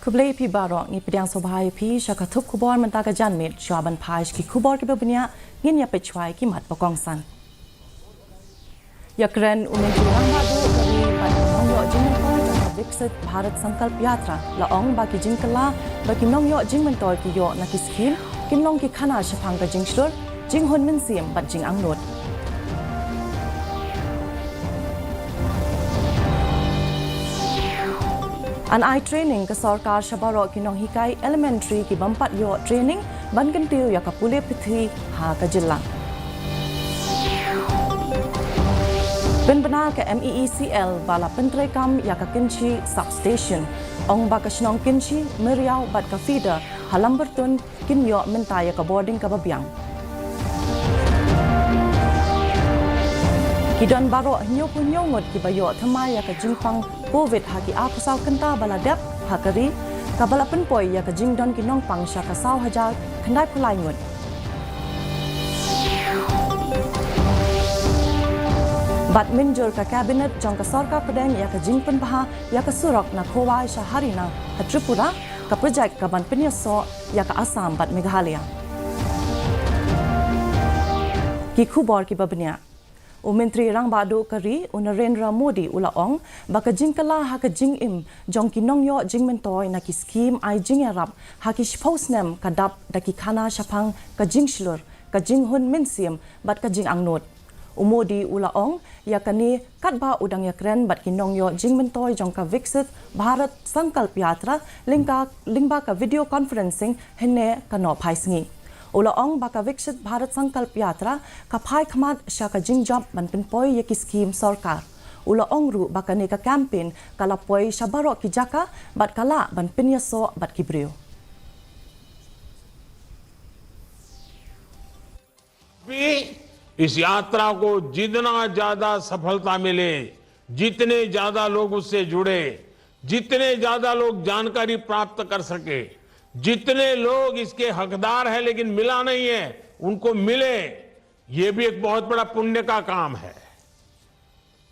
Kublai pi barok ni pedang sobhai pi syakatup kubor mentaka janmit syaban paish ki kubor ki bebenyak ngin ya pechwai ki mat pokongsan. Yakren umen kurang badu dari pada yok jing mentoi jangka viksit Bharat Sankalp Yatra laong bagi jing kela bagi yok jing mentoi ki yok nakis skim kinlong ki khana syapang ka jing shlur jing hun min siem bat jing angnut. An eye training ke sarkar Shabarok kinong hikai elementary ki bampat yo training ban kentiu ya kapule pithi ha ka jillang. Benar ke MEECL bala pentrekam ya ka kinchi substation ong ba ka snong kinchi meriau bat ka feeder halam bertun kin yo menta ya ka boarding ka babiang. Kidon baro nyok ki bayo thamai ya ka jingpang COVID haki aku saw kenta baladep hakari kabala penpoi ya ka jingdon ki nong pang sya ka saw hajar khandai pulai ngut. Bat minjur ka kabinet jong ka sarkar pedeng ya ka jingpen baha ya ka surok na khowai sya harina ha Tripura ka projek ka ban penyaso ya ka Assam bat Meghalaya. Ki khubor ki babnya Menteri Rang Badu Kari Narendra Modi ulaong baka jingkala haka jing im jong kinong yo jing mentoi na ki scheme ai jing yarap haki shpausnem kadap daki khana shapang ka jing shlur ka jing hun minsiam bat ka jing angnot. Modi ulaong yakani katba udang yakren bat kinong yo jing mentoi jong ka viksit Bharat Sankalp Yatra lingba ka video conferencing henne ka no phaisngi. Ulaong baka viksit Bharat Sankalp Yatra kapai khamat syaka jingjab ban penpoi yaki skim sarkar. Ulaong ru baka ne ka campaign kala poi Shabarok ki jaka bat kala ban penyaso bat kibriu. इस यात्रा को जितना ज्यादा सफलता मिले, जितने ज्यादा लोग उससे जुड़े, जितने ज्यादा लोग जानकारी प्राप्त कर सके, जितने लोग इसके हकदार हैं लेकिन मिला नहीं है उनको मिले, ये भी एक बहुत बड़ा पुण्य का काम है।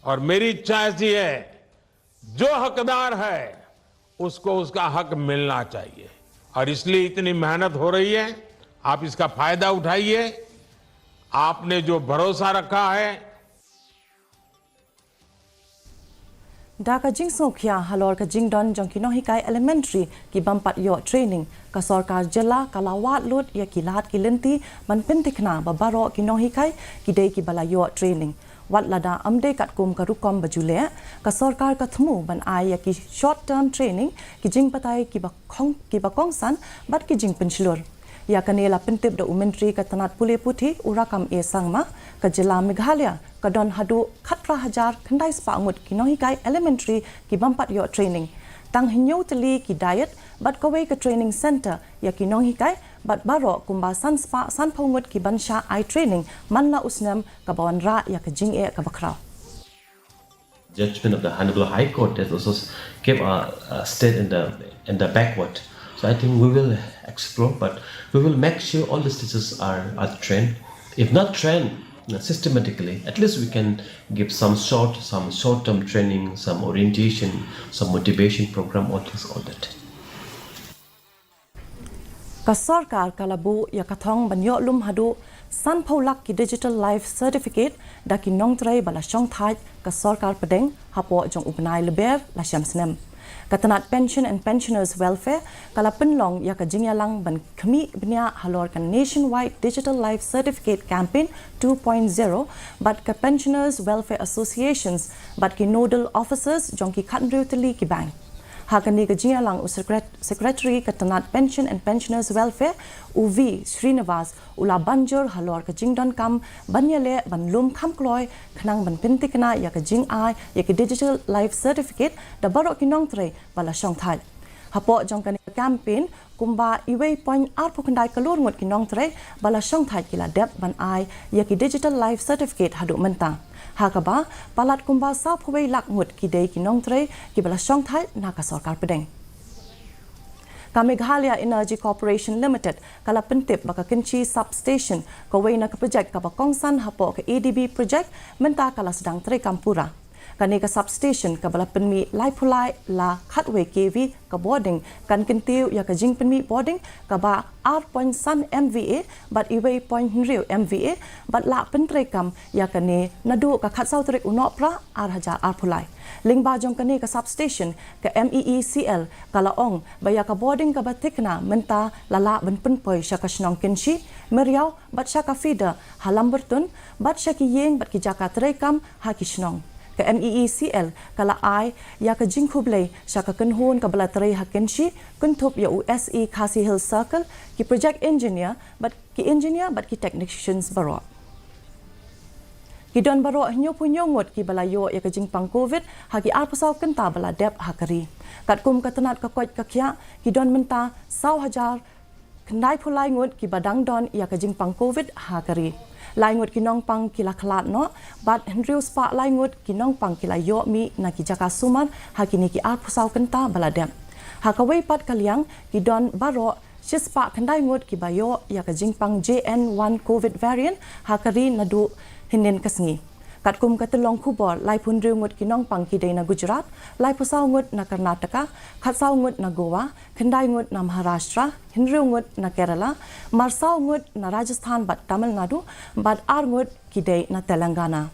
और मेरी इच्छा ऐसी है जो हकदार है उसको उसका हक मिलना चाहिए और इसलिए इतनी मेहनत हो रही है। आप इसका फायदा उठाइए। आपने जो भरोसा रखा है Daka jing sokya halor ka jing don jong kino hikai elementary ki bampat yo training ka sarkar jela kalawat lut ya kilat ki lenti ban pentikna babaro kino hikai ki dei ki bala yo training wat lada amde kat kum ka rukom bajule ka sarkar ka thmu ban ai ya ki short term training ki jing patai ki ba kong san bat ki jing penslur ya kanela pentip da umentri ka tanat pule puthi urakam e sangma ka jela Meghalaya ka don hadu khatra hajar khandai spangut ki nohikai elementary ki bampat yo training tang hinyo tali ki diet bat kowe ka training center ya ki nohikai bat baro kumba san spa san phongut ki bansha eye training manla usnam ka bawan ra ya ka jing e ka bakrau. Judgment of the Honorable High Court has also kept a state in the backward. So I think we will explore, but we will make sure all the teachers are trained. If not trained systematically, at least we can give some short-term training, some orientation, some motivation program, all that. Ka sarkar kalabu ya kathong banyo lum hadu san pholak ki digital life certificate da ki nong trai bala shong thai ka sarkar pedeng hapo jong upnai leber la shamsnem. Katanat pension and pensioners welfare kala penlong ya ka jingyalang ban khmi bnya halor kan nationwide digital life certificate campaign 2.0 but ka pensioners welfare associations but ki nodal officers jong ki khatnriu tali ki bank hakani ka jingyalang secretary katanat pension and pensioners welfare UV Srinivas ula banjur halor ka jingdon kam banyale ban lum kham kloi khnang ban pintikna ya ka jing ai ya ki digital life certificate da barok ki nong tre bala shong thai hapo jong kan campaign kumba iwei point ar phokandai kalur ngot ki nong tre bala shong thai ki la dep ban ai ya ki digital life certificate hadu menta hakaba palat kumba sa phwei lak ngot ki dei ki nong tre ki bala shong thai na ka sarkar pedeng ka Meghalaya Energy Corporation Limited kala pentip baka kenchi substation ka wei na ka project ka bakongsan hapo ka ADB project menta kala sedang tre kampura kani ka substation ka bala penmi lai pulai la khatwe kv ka boarding kan kentiu ya ka jing penmi boarding ka ba r.san mva but iwe point riu mva but la pentrekam ya kani nadu ka khat sautrik unok pra r1000 r pulai ling ba jong kani ka substation ka meecl kalaong baya ka boarding ka batikna menta lala ben penpoi syaka snong kenshi meriau bat syaka feeder halam bertun bat syaki yeng bat ki jaka trekam ha ki snong ka meecl kala ai ya ka jingkhublei syaka kenhun ka bala trei ha kenshi kuntup ya use Khasi Hill Circle ki project engineer bat ki technicians baro Kidon baro nyo punyo ngot ki balayo ya ka jingpang covid hagi arpasau kenta bala dep hakari katkum katanat ka koi kakya kidon menta 1,000 kendai pulai ngot ki badang don ya ka jingpang covid hakari lai ngot kinong pang kila khalat no bat henriu spa lai ngot kinong pang kila yo mi na ki jaka suman hakini ki arpasau kenta bala dep hakawai pat kaliang kidon baro sispa kendai ngot ki bayo ya ka jingpang JN1 covid variant hakari nadu hinin kasngi katkum katlong khubor lai punriu ngut kinong pang ki na Gujarat lai pusau ngut na Karnataka khatsau ngut na Goa khandai ngut na Maharashtra hinriu ngut na Kerala marsau ngut na Rajasthan bat Tamil Nadu bat ar ngut ki na Telangana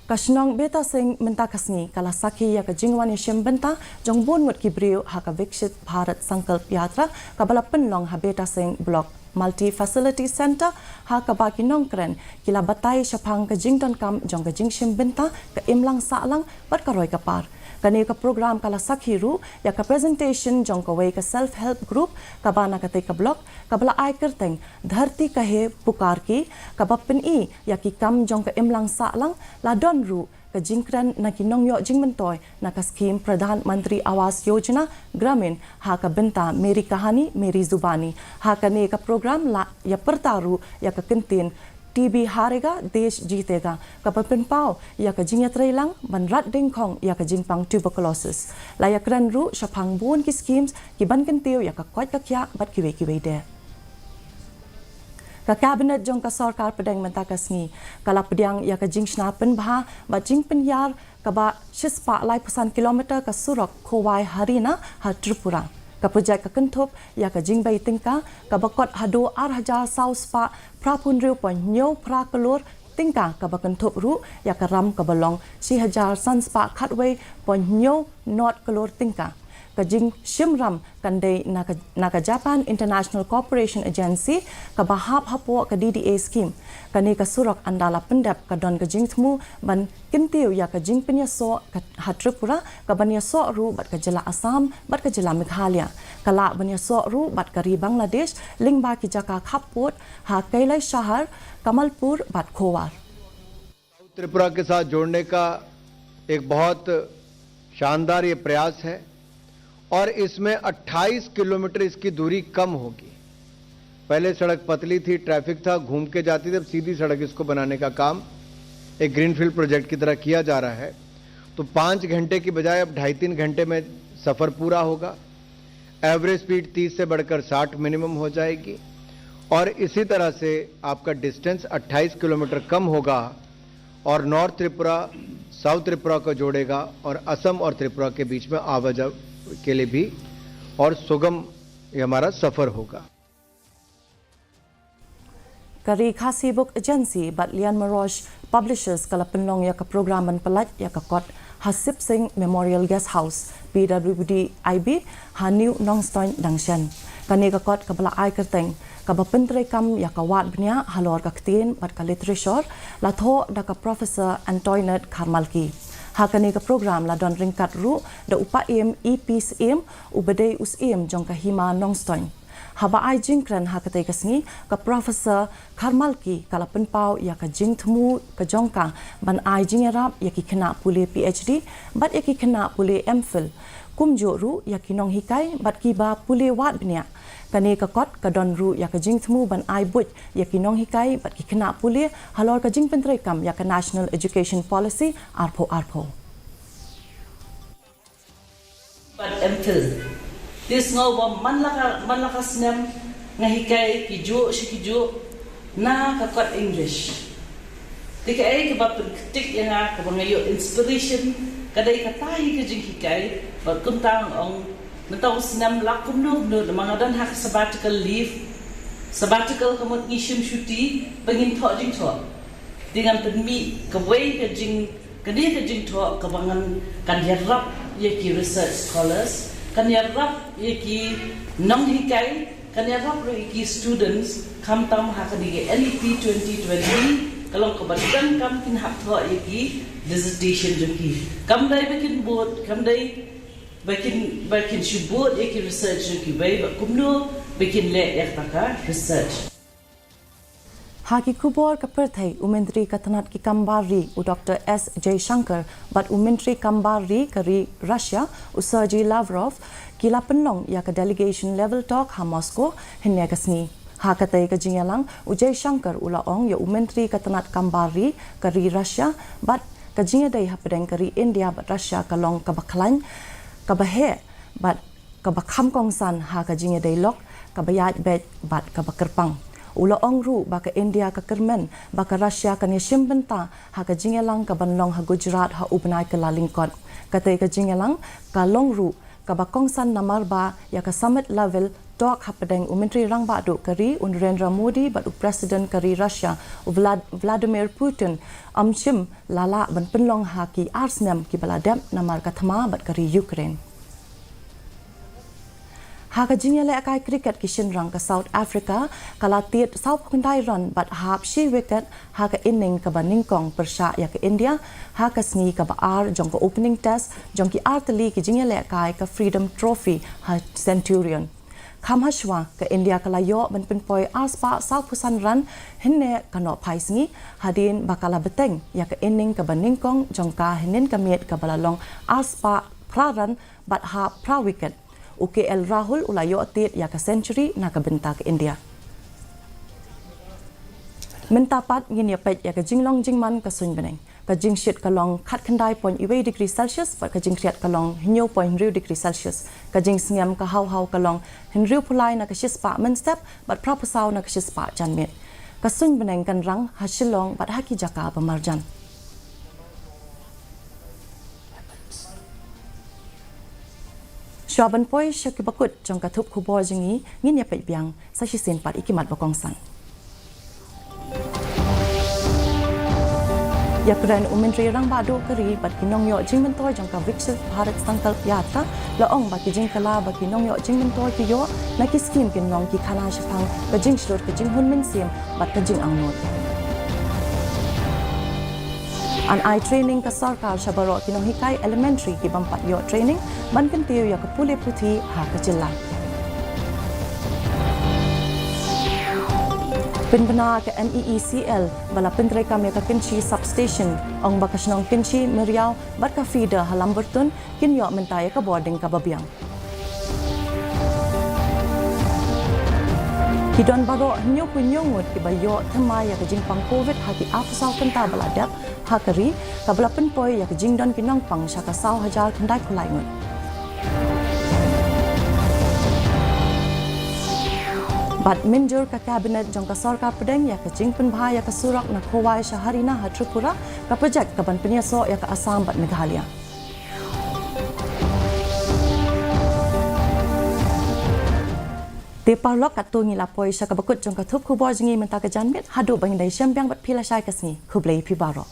Kashnong beta sing menta kasngi kala sakhi ya ka jingwan yashim benta jongbon ngut ki briu ha ka vikshit Bharat Sankalp Yatra kabala penlong ha beta sing block Multi Facility Center ha ka ba kinong kren kila batai syapang ka jington kam jong ka jingshim benta ka imlang salang bat ka roi ka par kani ka program kala sakhiru ya ka presentation jong ka way ka self help group ka bana ka te ka block ka bala ai kerteng dharti ka he pukar ki ka bapin i ya ki kam jong ka imlang salang la don ru ka jingkran na kinong yo jingmentoy na ka scheme Pradhan Mantri Awas Yojana Gramin ha ka benta meri kahani meri zubani ha ka ne ka program la ya pertaru ya ka kentin TB harega desh jeetega ka papin pau ya ka jingya trailang banrat dingkhong ya ka jingpang tuberculosis la ya kran ru syapang bun ki schemes ki ban kentiu ya ka kwat ka kya bat kiwe de ka cabinet jong ka sarkar pedang menta kasngi kala pediang ya ka jingshna pen bha ba jing pen yar ka ba shispa lai pusan kilometer ka surok khowai harina ha Tripura ka project ka kentup ya ka jing bai tingka ka bakot hado ar1000 sau spa prapun riu pon nyo pra kalor tingka ka ba kentup ru ya ka ram ka balong 1000 san spa khatway pon nyo not kalor tingka kajing shimram kandai naga Japan International Cooperation Agency ka bahap hapo ka DDA scheme kani ka surok andala pendap ka don kajing thmu ban kintiu ya kajing penyaso ka Tripura ka banyaso ru bat ka jela Assam bat ka jela Meghalaya kala banyaso ru bat ka ri Bangladesh lingba ki jaka khapot ha kailai shahar Kamalpur bat Khowar Tripura के साथ जोड़ने का एक बहुत शानदार ये प्रयास है और इसमें 28 किलोमीटर इसकी दूरी कम होगी। पहले सड़क पतली थी, ट्रैफिक था, घूम के जाती थी, अब सीधी सड़क इसको बनाने का काम एक ग्रीनफील्ड प्रोजेक्ट की तरह किया जा रहा है। तो 5 घंटे की बजाय अब 2.5-3 घंटे में सफ़र पूरा होगा। एवरेज स्पीड 30 से बढ़कर 60 मिनिमम हो जाएगी और इसी तरह से आपका डिस्टेंस 28 किलोमीटर कम होगा और नॉर्थ त्रिपुरा साउथ त्रिपुरा को जोड़ेगा और असम और त्रिपुरा के बीच में आवाजाही के लिए भी और सुगम ये हमारा सफर होगा। Kari Khasi Book Agency bat Lian Marosh Publishers kala penlong ya ka program ban pelat ya ka kot Hasip Singh Memorial Guest House PWD IB ha New Nongstoin Dangshan kani ka kot ka bala ai kerteng ka ba pentre kam ya ka wat bnya halor ka ktin bat ka literature la tho da ka Professor Antoinette Karmalki hakani ka program la don ringkat ru da upa em epis em ubadei us em jong ka hima nongstoin haba ai jingkran hakate kasngi ka Professor Karmalki kala penpau ya ka jing thmu ka jongka ban ai jingerap ya ki khna pule PhD bat ya ki khna pule MPhil kumjo ru ya ki nong hikai bat ki ba pule wat bnya kani ka kot ka don ru ya ka jing thmu ban ai buj ya ki nong hikai bat ki khna pule halor ka jing pentre kam ya ka National Education Policy arpo but MPhil this ngau bom man laka snem ngahikai ki jo shi ki jo na ka kot English Tika ay ka ba penketik yang ka ba ngayon inspiration kadai katai ka jing hikai ba kuntang ong natong sinam lakum no mga dan hak sabbatical leave sabbatical kamot ngishim shuti bangin tho jing tho dengan penmi kawai ka jing kadi ka jing tho ka bangan kan yarap ye ki research scholars kan yarap ye ki nong hikai kan yarap ro ki students kam tam hak di NEP 2020 kalau kebetulan kam kin hak tho iki dissertation joki kam dai bakin board kam dai bakin shubot iki research joki bai kumno bakin le yak taka research Haki kubor ka perthai Menteri Katanat ki Kambari u Dr. S. Jaishankar bat Menteri Kambari kari Russia u Sergey Lavrov kila penong ya ka delegation level talk ha Moscow hinne kasni Hakatai ka jingalang u Jaishankar ulaong ya Menteri Katanat Kambari kari Russia bat ka jingadai ha pedeng kari India bat Russia kalong kabaklan kabahe bat kabakham kongsan ha ka jingadai lok kabayat bet bat kabakerpang ulaong ru baka India ka kermen baka Russia kan yashim benta ha ka jingalang ka banlong ha Gujarat ha ubnai ka lalingkot katai ka jingalang ka long ru ka bakongsan namarba ya ka summit level talk hapadeng Menteri Rang Badu kari Narendra Modi bat Presiden kari Russia Vladimir Putin amchim lala ban penlong haki arsnem ki baladem namar kathama bat kari Ukraine Haka jingale akai cricket ki shinrang ka South Africa kala tiet South Kundai run bat hap shi wicket haka inning ka baningkong persha ya ka India haka sngi ka ba ar jong ka opening test jong ki artali ki jingale akai ka Freedom Trophy ha Centurion Khamhashwa ka India kala yo ban pinpoi aspa South Pusan run hinne kano phaisngi hadin bakala beteng ya ka inning ka baningkong jong ka hinin ka miet ka balalong aspa praran bat ha pra wicket UKL Rahul ulayo atit ya ka century na kabenta ke India. Mentapat ngin ya pet ya ka jinglong jingman ka sun beneng. Ka jingshit kalong khat khandai point iwe degree Celsius pat ka jingkriat kalong hinyo point riu degree Celsius. Ka jing sngam ka hau kalong hinriu pulai na ka shispa men step bat propusau na ka shispa janmit. Ka sun beneng kan rang hasilong bat haki jaka pamarjan. Syaban poi syaki bakut jong katup kubor jengi ngin ya pet biang sa sisin pat ikimat bakongsan. Ya keren Menteri Rang Badu keri bat kinong yo jing mentoy jong ka Viksit Bharat Sankalp Yatra laong baki jing kala baki nong yo jing mentoy ki yo na ki skim kinong ki khana shapang ka jing shlot ka jing hun min sim bat ka jing angnot. An I training ka sarkar shabaro kinong hikai elementary ki bampat yo training ban kentiu ya ka pule puthi ha ka jilla. Pinbana ke MEECL bala pentre kami ka Kinchi substation ong bakasnong Kinchi Meriau bat ka feeder halam bertun kin yo mentaya ka boarding ka babiang. Hidon baro nyo kunyongut ki bayo themai ya ka jingpang COVID haki apsau kenta baladap hakari ka bala penpoi ya ka jingdon kinong pang syaka sau hajar kendai kulai ngut. Bat minjur ka kabinet jong ka sarkar pedeng ya ka jing penbha ya ka surak na khowai shaharina ha Tripura ka projek ka ban penyaso ya ka Assam bat Meghalaya. Depa lok kat tungi lapoi syaka bakut jong ka thup kubor jengi menta ka janmit hadu bang dai syambyang bat pila syai kasni khublei pi baro.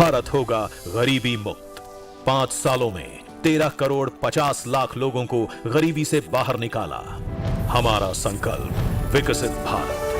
Bharat होगा गरीबी मुक्त 5 सालों में 13 करोड़ 50 लाख लोगों को गरीबी से बाहर निकाला हमारा संकल्प विकसित भारत।